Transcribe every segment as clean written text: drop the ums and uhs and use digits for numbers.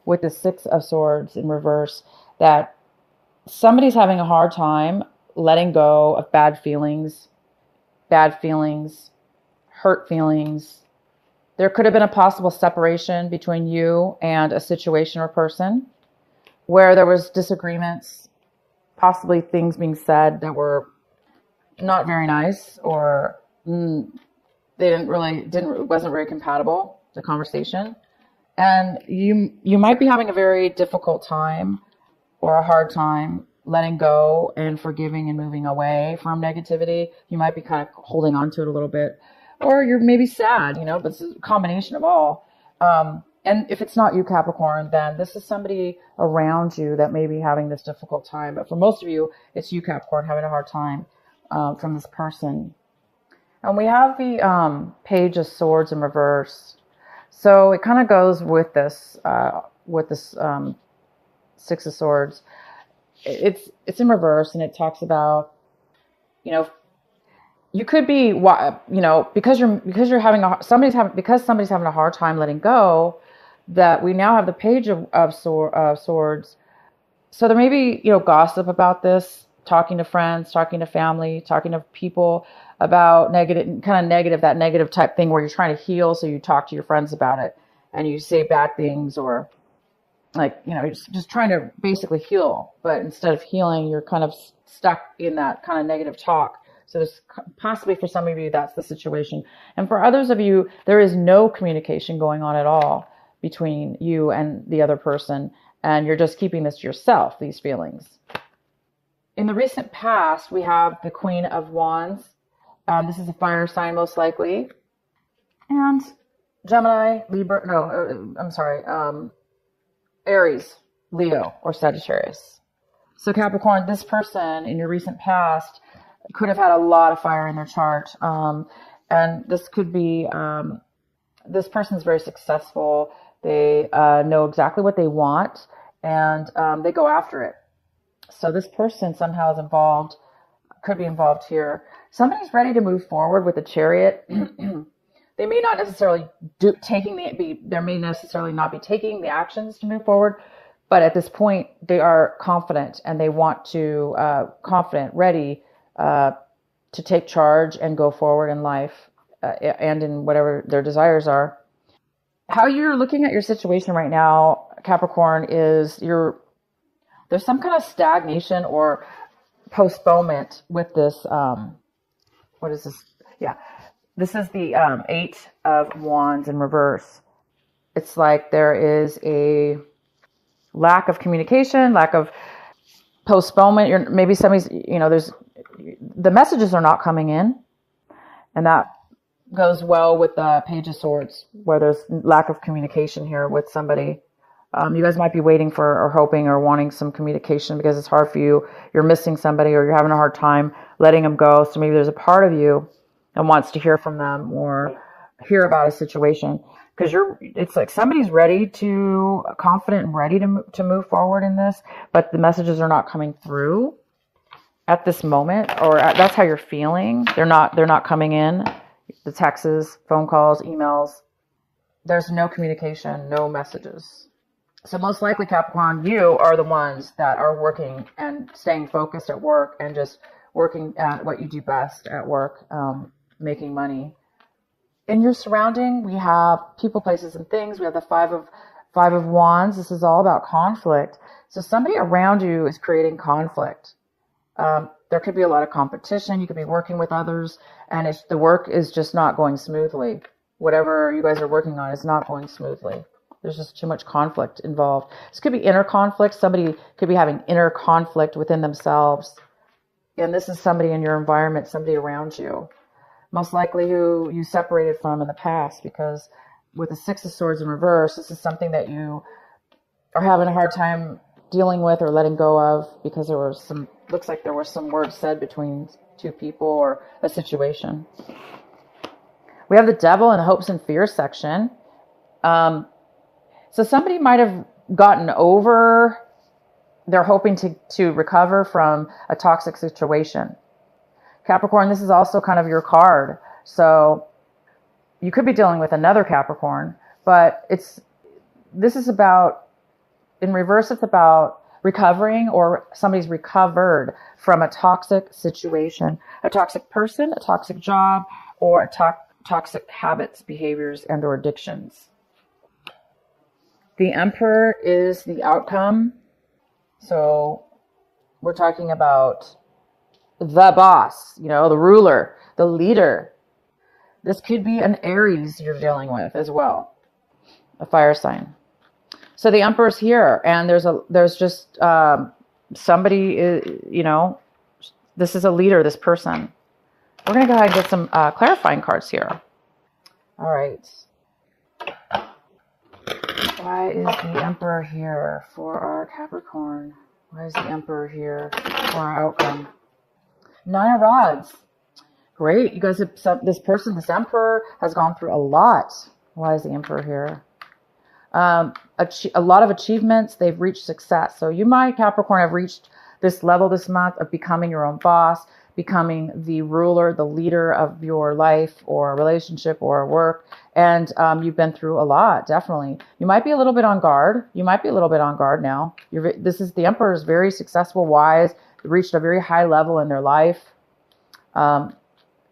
with the Six of Swords in reverse, that somebody's having a hard time letting go of bad feelings, hurt feelings. There could have been a possible separation between you and a situation or person where there was disagreements, possibly things being said that were not very nice, or they wasn't very compatible, the conversation. And you might be having a very difficult time or a hard time letting go and forgiving and moving away from negativity. You might be kind of holding on to it a little bit, or you're maybe sad, but it's a combination of all. And if it's not you, Capricorn, then this is somebody around you that may be having this difficult time. But for most of you, it's you, Capricorn, having a hard time from this person. And we have the Page of Swords in reverse. So it kind of goes with this Six of Swords. It's in reverse, and it talks about, you could be, because somebody's having a hard time letting go, that we now have the Page of Swords. So there may be, gossip about this, talking to friends, talking to family, talking to people about that negative type thing where you're trying to heal. So you talk to your friends about it and you say bad things, or just trying to basically heal. But instead of healing, you're kind of stuck in that kind of negative talk. So there's possibly, for some of you, that's the situation. And for others of you, there is no communication going on at all between you and the other person. And you're just keeping this to yourself, these feelings. In the recent past, we have the Queen of Wands. This is a fire sign, most likely. And Gemini, Libra, Aries, Leo, or Sagittarius. So Capricorn, this person in your recent past could have had a lot of fire in their chart. And this could be, this person's very successful. They know exactly what they want, and they go after it. So this person somehow is involved, could be involved here. Somebody's ready to move forward with a Chariot. They may not necessarily there may necessarily not be taking the actions to move forward, but at this point they are confident, and they want to, ready to take charge and go forward in life and in whatever their desires are. How you're looking at your situation right now, Capricorn, is there's some kind of stagnation or postponement with this. What is this? Yeah. This is the Eight of Wands in reverse. It's like there is a lack of communication, lack of postponement. Maybe somebody's, the messages are not coming in. And that goes well with the Page of Swords, where there's lack of communication here with somebody. You guys might be waiting for, or hoping, or wanting some communication because it's hard for you. You're missing somebody, or you're having a hard time letting them go. So maybe there's a part of you that wants to hear from them or hear about a situation, because it's like somebody's confident and ready to move forward in this, but the messages are not coming through at this moment, or that's how you're feeling. They're not coming in. The texts, phone calls, emails. There's no communication, no messages. So most likely, Capricorn, you are the ones that are working and staying focused at work and just working at what you do best at work, making money. In your surrounding, we have people, places, and things. We have the Five of Wands. This is all about conflict. So somebody around you is creating conflict. There could be a lot of competition. You could be working with others, and the work is just not going smoothly. Whatever you guys are working on is not going smoothly. There's just too much conflict involved. This could be inner conflict. Somebody could be having inner conflict within themselves. And this is somebody in your environment, somebody around you. Most likely who you separated from in the past, because with the Six of Swords in reverse, this is something that you are having a hard time dealing with or letting go of, because looks like there were some words said between two people or a situation. We have the Devil in the hopes and fears section. So somebody might have gotten over, they're hoping to recover from a toxic situation. Capricorn, this is also kind of your card. So you could be dealing with another Capricorn, but this is about in reverse, it's about recovering, or somebody's recovered from a toxic situation, a toxic person, a toxic job, or toxic habits, behaviors, and or addictions. The Emperor is the outcome. So we're talking about the boss, the ruler, the leader. This could be an Aries you're dealing with as well, a fire sign. So the Emperor's here, and there's just somebody, this is a leader, this person. We're going to go ahead and get some clarifying cards here. All right. Why is the Emperor here for our Capricorn? Why is the Emperor here for our outcome? 9 of Rods. Great. You guys have this person, this Emperor, has gone through a lot. Why is the Emperor here? A lot of achievements. They've reached success. So you might, Capricorn, have reached this level this month of becoming your own boss, becoming the ruler, the leader of your life or relationship or work. And you've been through a lot, definitely. You might be a little bit on guard. You might be a little bit on guard now. The Emperor is very successful, wise, reached a very high level in their life.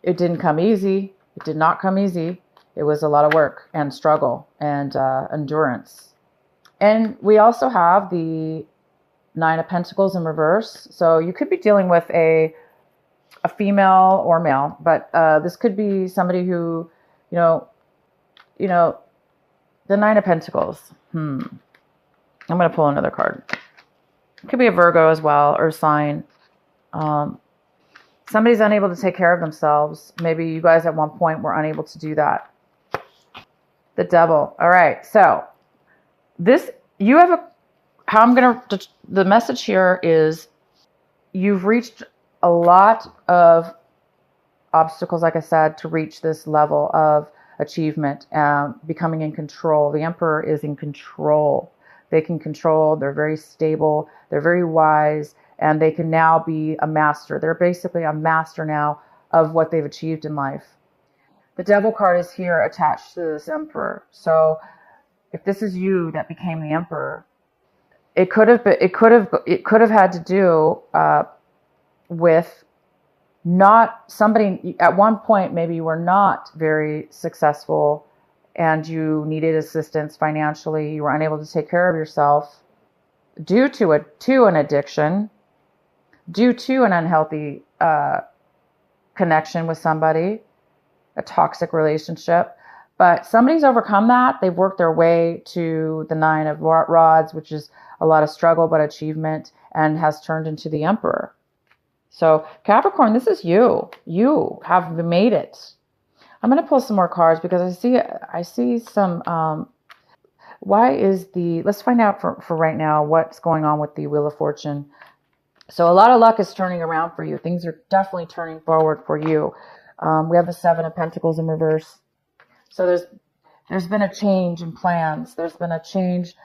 It didn't come easy. It did not come easy. It was a lot of work and struggle and endurance. And we also have the 9 of Pentacles in reverse. So you could be dealing with a female or male, but this could be somebody who, the 9 of Pentacles. I'm going to pull another card. It could be a Virgo as well, or a sign. Somebody's unable to take care of themselves. Maybe you guys at one point were unable to do that. The Devil. All right. So the message here is you've reached a lot of obstacles, like I said, to reach this level of achievement, becoming in control. The Emperor is in control. They can control. They're very stable. They're very wise, and they can now be a master. They're basically a master now of what they've achieved in life. The Devil card is here attached to this Emperor. So if this is you that became the Emperor, it could have had to do with not somebody at one point. Maybe you were not very successful and you needed assistance financially. You were unable to take care of yourself due to an addiction, due to an unhealthy connection with somebody, a toxic relationship. But somebody's overcome that. They've worked their way to the 9 of Rods, which is a lot of struggle but achievement, and has turned into the Emperor. So Capricorn, this is you. You have made it. I'm going to pull some more cards because I see some, let's find out for right now what's going on with the Wheel of Fortune. So a lot of luck is turning around for you. Things are definitely turning forward for you. We have the 7 of Pentacles in reverse. So there's been a change in plans. There's been a change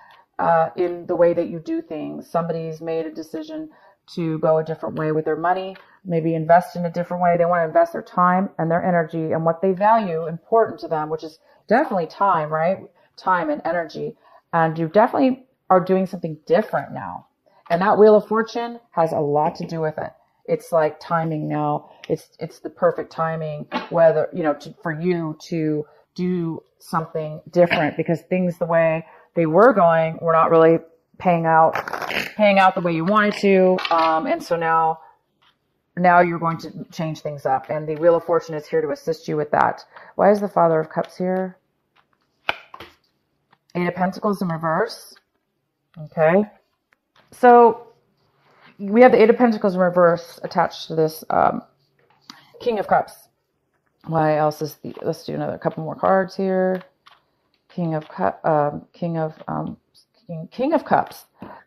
in the way that you do things. Somebody's made a decision to go a different way with their money, maybe invest in a different way. They want to invest their time and their energy and what they value important to them, which is definitely time, right? Time and energy. And you definitely are doing something different now. And that Wheel of Fortune has a lot to do with it. It's like timing now. It's the perfect timing, whether, for you to do something different, because things the way they were going were not really paying out the way you wanted to. And so now you're going to change things up. And the Wheel of Fortune is here to assist you with that. Why is the Father of Cups here? 8 of Pentacles in reverse. Okay. So we have the 8 of Pentacles in reverse attached to this King of Cups. Why else is let's do another couple more cards here. King of Cups.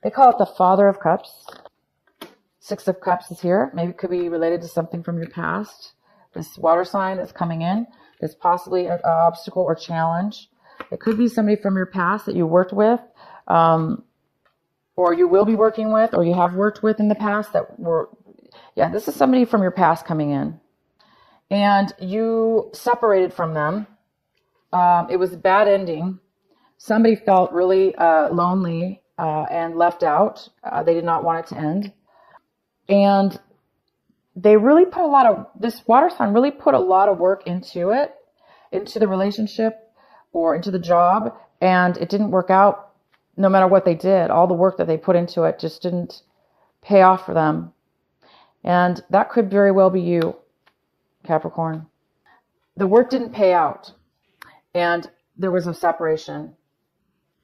They call it the Father of Cups. 6 of Cups is here. Maybe it could be related to something from your past. This water sign that's coming in is possibly an obstacle or challenge. It could be somebody from your past that you worked with, or you will be working with, or you have worked with in the past this is somebody from your past coming in. And you separated from them. It was a bad ending. Somebody felt really lonely and left out. They did not want it to end. And they really put this water sign really put a lot of work into it, into the relationship or into the job, and it didn't work out no matter what they did. All the work that they put into it just didn't pay off for them. And that could very well be you, Capricorn. The work didn't pay out, and there was a separation.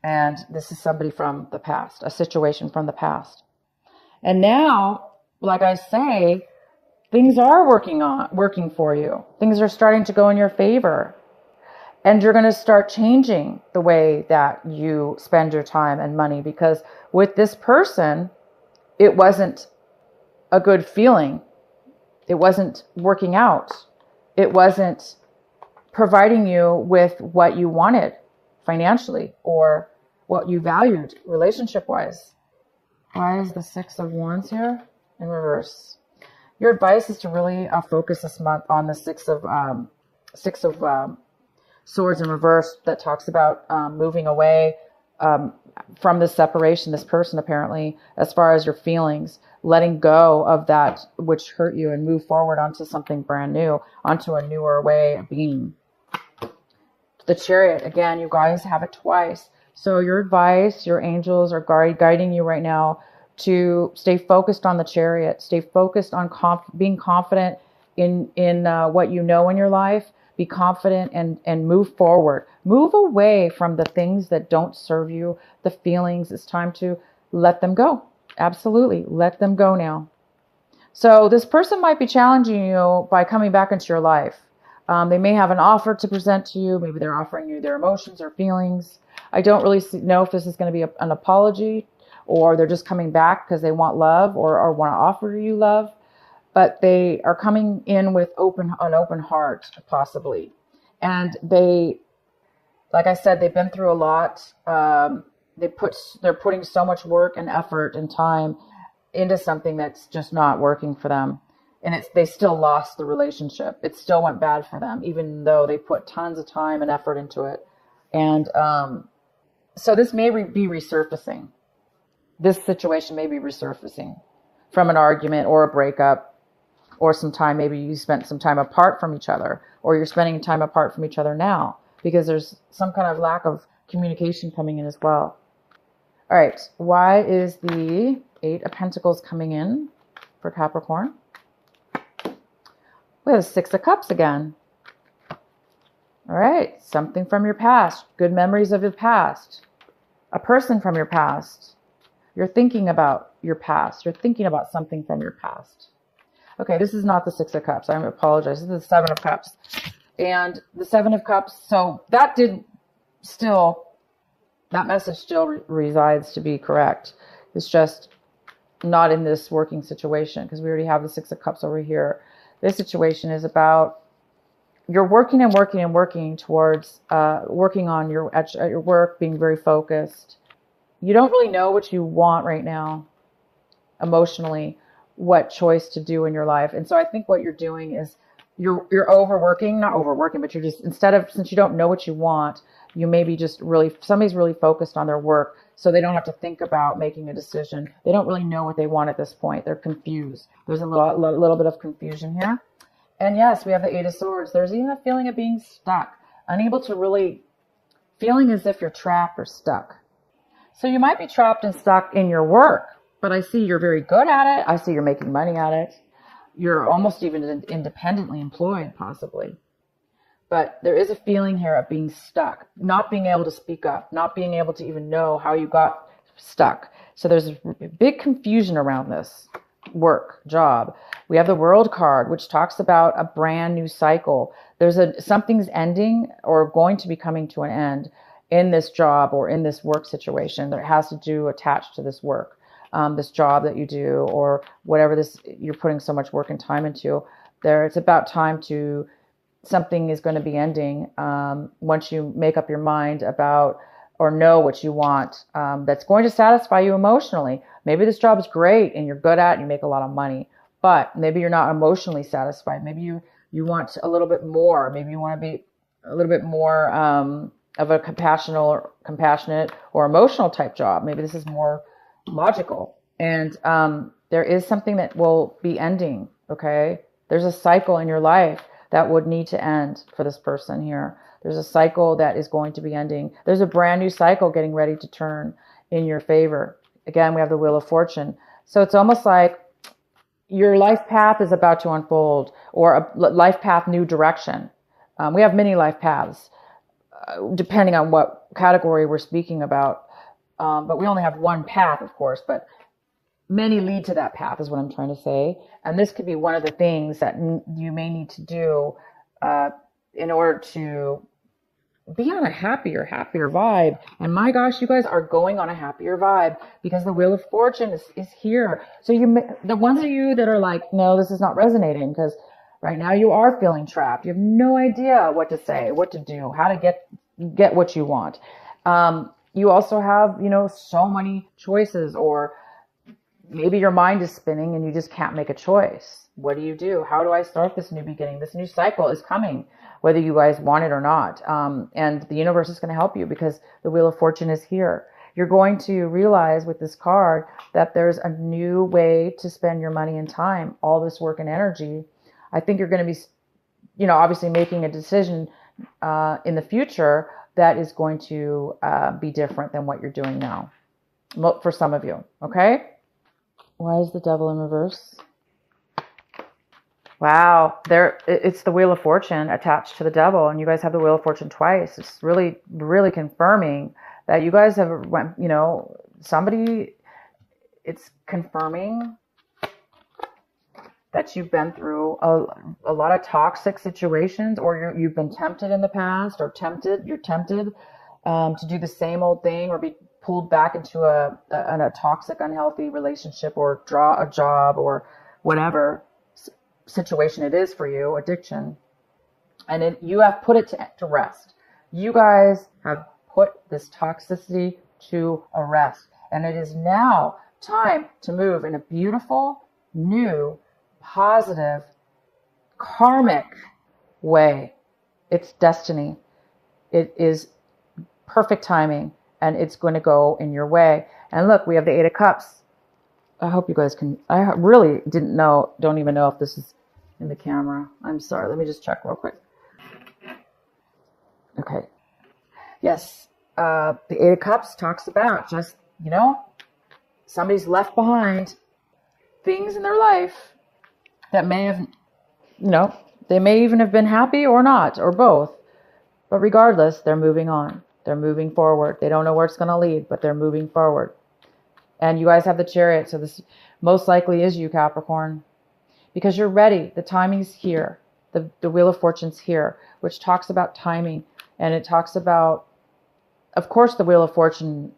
And this is somebody from the past, a situation from the past. And now, like I say, things are working for you. Things are starting to go in your favor. And you're going to start changing the way that you spend your time and money, because with this person, it wasn't a good feeling. It wasn't working out. It wasn't providing you with what you wanted financially or what you valued relationship-wise. Why is the Six of Wands here in reverse? Your advice is to really focus this month on the Six of Swords in reverse, that talks about moving away from this separation, this person apparently, as far as your feelings, letting go of that which hurt you and move forward onto something brand new, onto a newer way of being. The Chariot, again, you guys have it twice. So your advice, your angels are guiding you right now to stay focused on the Chariot, stay focused on being confident in what you know in your life. Be confident and move forward. Move away from the things that don't serve you, the feelings. It's time to let them go. Absolutely. Let them go now. So this person might be challenging you by coming back into your life. They may have an offer to present to you. Maybe they're offering you their emotions or feelings. I don't really know if this is going to be an apology, or they're just coming back because they want love or want to offer you love. But they are coming in with an open heart, possibly. And they, like I said, they've been through a lot. They're putting so much work and effort and time into something that's just not working for them. And they still lost the relationship. It still went bad for them, even though they put tons of time and effort into it. And so this may be resurfacing. This situation may be resurfacing from an argument or a breakup, or some time. Maybe you spent some time apart from each other, or you're spending time apart from each other now, because there's some kind of lack of communication coming in as well. All right. Why is the Eight of Pentacles coming in for Capricorn? We have the Six of Cups again. All right. Something from your past. Good memories of your past. A person from your past. You're thinking about your past. You're thinking about something from your past. Okay, this is not the Six of Cups. I apologize. This is the Seven of Cups. And the Seven of Cups, so that message still resides to be correct. It's just not in this working situation, because we already have the Six of Cups over here. This situation is about you're working and working and working towards working on at your work, being very focused. You don't really know what you want right now emotionally, what choice to do in your life. And so I think what you're doing is you're not overworking, but you're just, since you don't know what you want, you maybe somebody's really focused on their work, so they don't have to think about making a decision. They don't really know what they want at this point. They're confused. There's a little bit of confusion here. And yes, we have the Eight of Swords. There's even a feeling of being stuck, feeling as if you're trapped or stuck. So you might be trapped and stuck in your work, but I see you're very good at it. I see you're making money at it. You're almost even independently employed, possibly. But there is a feeling here of being stuck, not being able to speak up, not being able to even know how you got stuck. So there's a big confusion around this work, job. We have the World card, which talks about a brand new cycle. Something's ending or going to be coming to an end in this job or in this work situation that has to do attached to this work, this job that you do, or whatever you're putting so much work and time into. It's about time something is going to be ending once you make up your mind about or know what you want, that's going to satisfy you emotionally. Maybe this job is great and you're good at it and you make a lot of money, but maybe you're not emotionally satisfied. Maybe you want a little bit more. Maybe you want to be a little bit more of a compassionate or emotional type job. Maybe this is more logical. And there is something that will be ending, okay? There's a cycle in your life that would need to end for this person here. There's a cycle that is going to be ending. There's a brand new cycle getting ready to turn in your favor. Again, we have the Wheel of Fortune. So it's almost like your life path is about to unfold, or a life path, new direction. We have many life paths, depending on what category we're speaking about. But we only have one path, of course, but many lead to that path is what I'm trying to say. And this could be one of the things that you may need to do in order to be on a happier vibe. And my gosh, you guys are going on a happier vibe because the Wheel of Fortune is here. So the ones of you that are like, no, this is not resonating, because right now you are feeling trapped. You have no idea what to say, what to do, how to get what you want. You also have, so many choices, or maybe your mind is spinning and you just can't make a choice. What do you do? How do I start this new beginning? This new cycle is coming, whether you guys want it or not. And the universe is going to help you because the Wheel of Fortune is here. You're going to realize with this card that there's a new way to spend your money and time, all this work and energy. I think you're going to be, obviously making a decision in the future that is going to be different than what you're doing now. For some of you, okay? Why is the Devil in reverse? Wow, it's the Wheel of Fortune attached to the Devil, and you guys have the Wheel of Fortune twice. It's really, really confirming that you guys have went, it's confirming that you've been through a lot of toxic situations, or you've been tempted in the past, or you're tempted to do the same old thing, or be pulled back into a toxic, unhealthy relationship, or draw a job, or whatever situation it is for you, addiction. And you have put it to rest. You guys have put this toxicity to a rest. And it is now time to move in a beautiful, new, positive, karmic way. It's destiny. It is perfect timing, and it's going to go in your way. And look, we have the Eight of Cups. I hope you guys can. I really don't even know if this is in the camera. I'm sorry. Let me just check real quick. Okay. Yes. The Eight of Cups talks about just, somebody's left behind things in their life that may have, they may even have been happy or not, or both. But regardless, they're moving on. They're moving forward. They don't know where it's going to lead, but they're moving forward. And you guys have the Chariot, so this most likely is you, Capricorn, because you're ready. The timing's here. The Wheel of Fortune's here, which talks about timing. And it talks about, of course, the Wheel of Fortune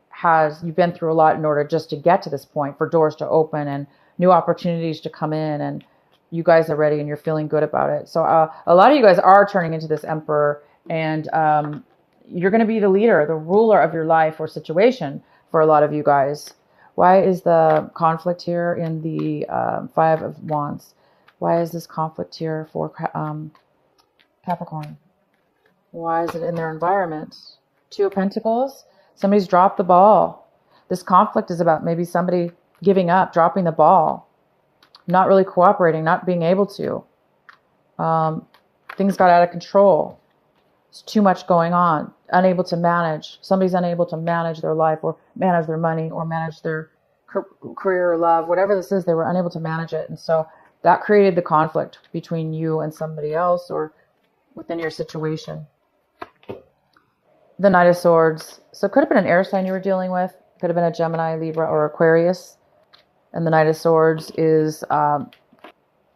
you've been through a lot in order just to get to this point, for doors to open and new opportunities to come in. And you guys are ready and you're feeling good about it. So a lot of you guys are turning into this Emperor, and you're going to be the leader, the ruler of your life or situation for a lot of you guys. Why is the conflict here in the Five of Wands? Why is this conflict here for Capricorn? Why is it in their environment? Two of Pentacles. Somebody's dropped the ball. This conflict is about maybe somebody giving up, dropping the ball, not really cooperating, not being able to. Things got out of control. It's too much going on. Unable to manage. Somebody's unable to manage their life, or manage their money, or manage their career or love. Whatever this is, they were unable to manage it. And so that created the conflict between you and somebody else, or within your situation. The Knight of Swords. So it could have been an air sign you were dealing with. Could have been a Gemini, Libra, or Aquarius. And the Knight of Swords is,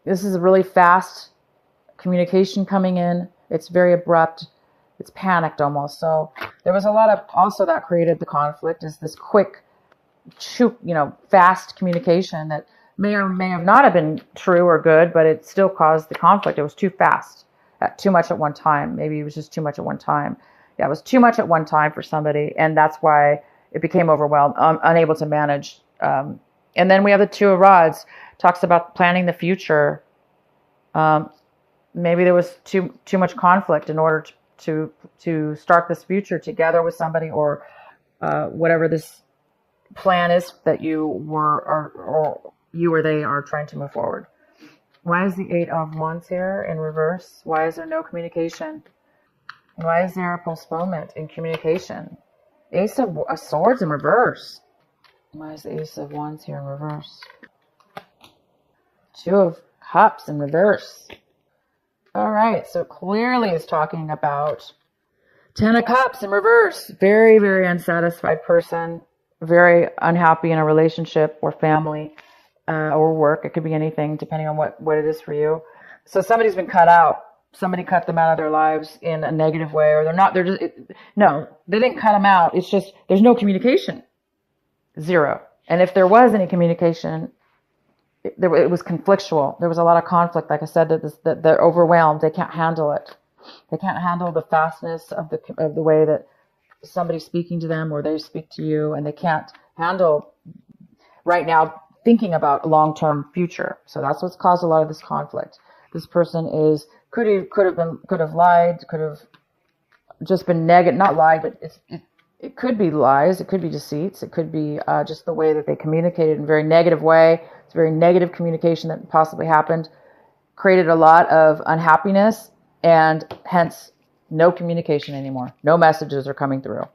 this is a really fast communication coming in. It's very abrupt. It's panicked almost. So there was a lot of, also that created the conflict, is this quick, fast communication that may or may have not have been true or good, but it still caused the conflict. It was too fast, too much at one time. Maybe it was just too much at one time. Yeah, it was too much at one time for somebody, and that's why it became overwhelmed, unable to manage. And then we have the Two of Rods, talks about planning the future. Maybe there was too much conflict in order to start this future together with somebody, or whatever this plan is that or you or they are trying to move forward. Why is the 8 of Wands here in reverse? Why is there no communication? Why is there a postponement in communication? Ace of Swords in reverse. Why is the Ace of Wands here in reverse? 2 of Cups in reverse. All right, so clearly it's talking about 10 of Cups in reverse. Very, very unsatisfied person. Very unhappy in a relationship or family or work. It could be anything depending on what it is for you. So somebody's been cut out. Somebody cut them out of their lives in a negative way, or no, they didn't cut them out. It's just there's no communication. 0. And if there was any communication, it was conflictual. There was a lot of conflict. Like I said, that they're overwhelmed. They can't handle it. They can't handle the fastness of the way that somebody's speaking to them or they speak to you, and they can't handle right now thinking about a long-term future. So that's what's caused a lot of this conflict. This person could have lied, could have just been negative, not lied, but it could be lies, it could be deceits, it could be just the way that they communicated in a very negative way. It's very negative communication that possibly happened, created a lot of unhappiness, and hence no communication anymore. No messages are coming through.